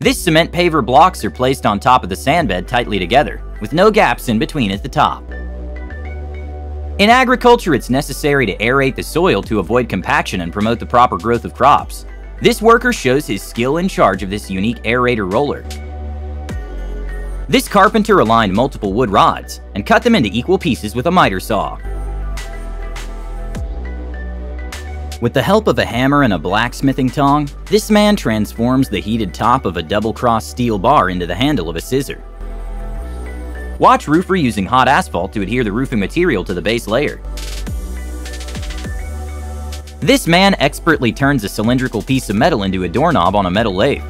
This cement paver blocks are placed on top of the sand bed tightly together, with no gaps in between at the top. In agriculture, it's necessary to aerate the soil to avoid compaction and promote the proper growth of crops. This worker shows his skill in charge of this unique aerator roller. This carpenter aligned multiple wood rods and cut them into equal pieces with a miter saw. With the help of a hammer and a blacksmithing tong, this man transforms the heated top of a double-cross steel bar into the handle of a scissor. Watch roofer using hot asphalt to adhere the roofing material to the base layer. This man expertly turns a cylindrical piece of metal into a doorknob on a metal lathe.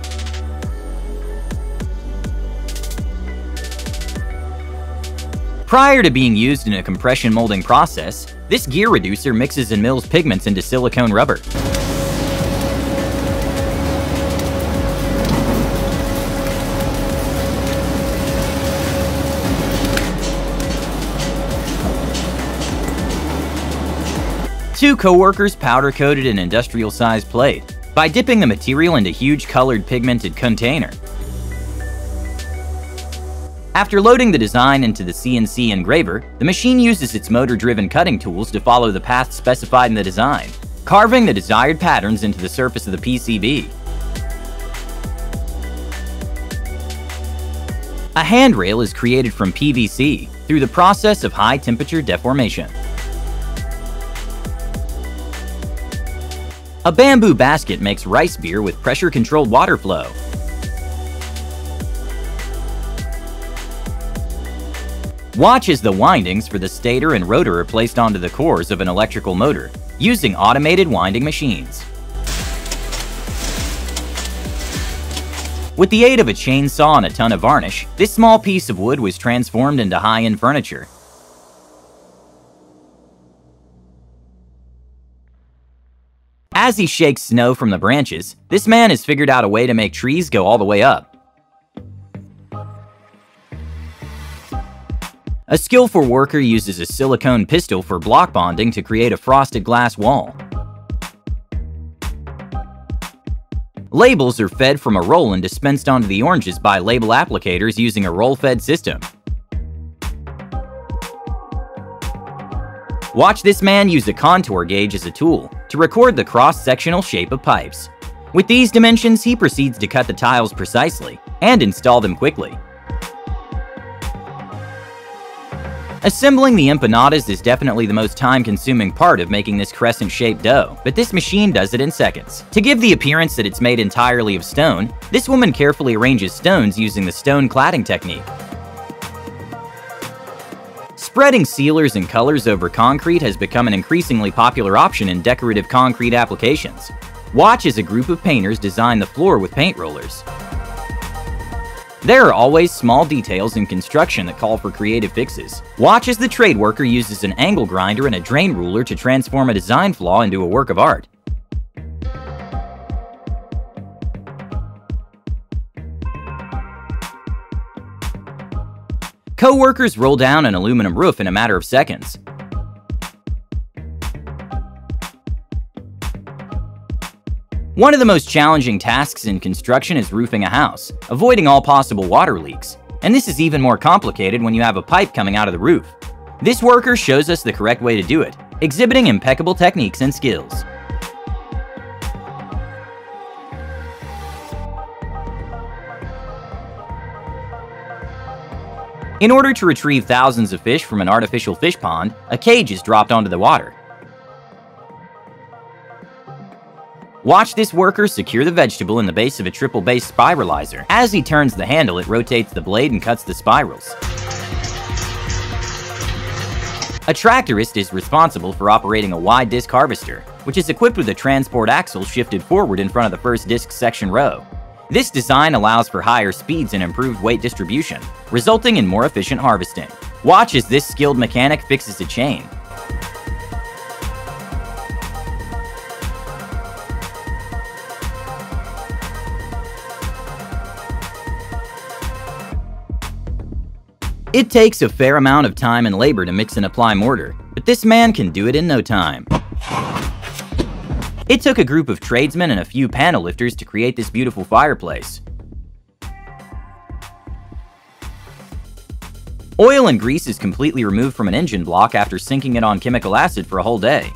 Prior to being used in a compression molding process, this gear reducer mixes and mills pigments into silicone rubber. Two co-workers powder-coated an industrial-sized plate by dipping the material into a huge colored pigmented container. After loading the design into the CNC engraver, the machine uses its motor-driven cutting tools to follow the path specified in the design, carving the desired patterns into the surface of the PCB. A handrail is created from PVC through the process of high-temperature deformation. A bamboo basket makes rice beer with pressure-controlled water flow. Watch as the windings for the stator and rotor are placed onto the cores of an electrical motor, using automated winding machines. With the aid of a chainsaw and a ton of varnish, this small piece of wood was transformed into high-end furniture. As he shakes snow from the branches, this man has figured out a way to make trees go all the way up. A skillful worker uses a silicone pistol for block bonding to create a frosted glass wall. Labels are fed from a roll and dispensed onto the oranges by label applicators using a roll-fed system. Watch this man use a contour gauge as a tool to record the cross-sectional shape of pipes. With these dimensions, he proceeds to cut the tiles precisely and install them quickly. Assembling the empanadas is definitely the most time-consuming part of making this crescent-shaped dough, but this machine does it in seconds. To give the appearance that it's made entirely of stone, this woman carefully arranges stones using the stone cladding technique. Spreading sealers and colors over concrete has become an increasingly popular option in decorative concrete applications. Watch as a group of painters design the floor with paint rollers. There are always small details in construction that call for creative fixes. Watch as the trade worker uses an angle grinder and a drain ruler to transform a design flaw into a work of art. Co-workers roll down an aluminum roof in a matter of seconds. One of the most challenging tasks in construction is roofing a house, avoiding all possible water leaks. And this is even more complicated when you have a pipe coming out of the roof. This worker shows us the correct way to do it, exhibiting impeccable techniques and skills. In order to retrieve thousands of fish from an artificial fish pond, a cage is dropped onto the water. Watch this worker secure the vegetable in the base of a triple-base spiralizer. As he turns the handle, it rotates the blade and cuts the spirals. A tractorist is responsible for operating a wide disc harvester, which is equipped with a transport axle shifted forward in front of the first disc section row. This design allows for higher speeds and improved weight distribution, resulting in more efficient harvesting. Watch as this skilled mechanic fixes a chain. It takes a fair amount of time and labor to mix and apply mortar, but this man can do it in no time. It took a group of tradesmen and a few panel lifters to create this beautiful fireplace. Oil and grease is completely removed from an engine block after sinking it on chemical acid for a whole day.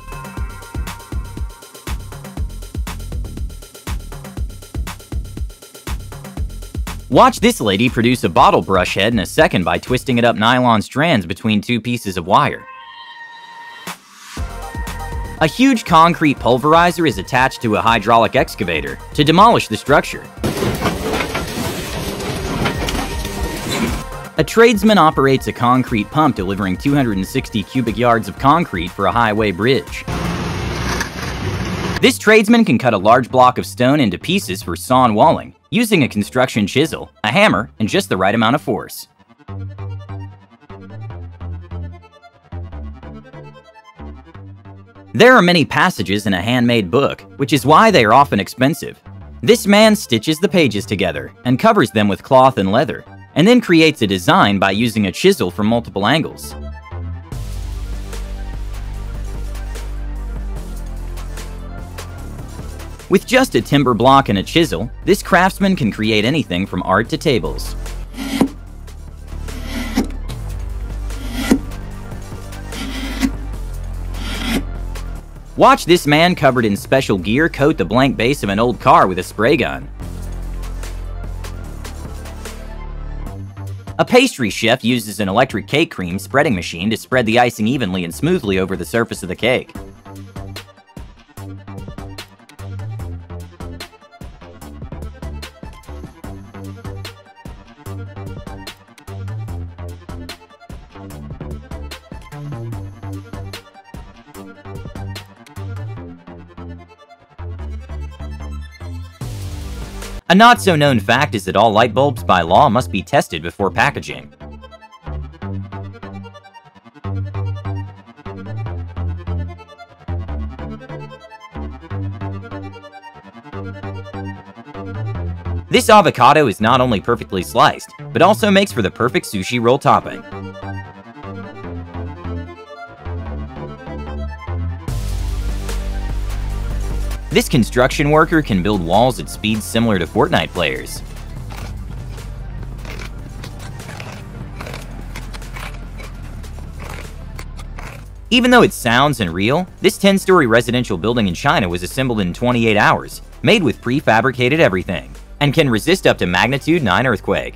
Watch this lady produce a bottle brush head in a second by twisting it up nylon strands between two pieces of wire. A huge concrete pulverizer is attached to a hydraulic excavator to demolish the structure. A tradesman operates a concrete pump delivering 260 cubic yards of concrete for a highway bridge. This tradesman can cut a large block of stone into pieces for sawn walling, using a construction chisel, a hammer, and just the right amount of force. There are many passages in a handmade book, which is why they are often expensive. This man stitches the pages together and covers them with cloth and leather, and then creates a design by using a chisel from multiple angles. With just a timber block and a chisel, this craftsman can create anything from art to tables. Watch this man covered in special gear coat the blank base of an old car with a spray gun. A pastry chef uses an electric cake cream spreading machine to spread the icing evenly and smoothly over the surface of the cake. A not-so-known fact is that all light bulbs by law must be tested before packaging. This avocado is not only perfectly sliced, but also makes for the perfect sushi roll topping. This construction worker can build walls at speeds similar to Fortnite players. Even though it sounds unreal, this 10-story residential building in China was assembled in 28 hours, made with prefabricated everything, and can resist up to magnitude 9 earthquake.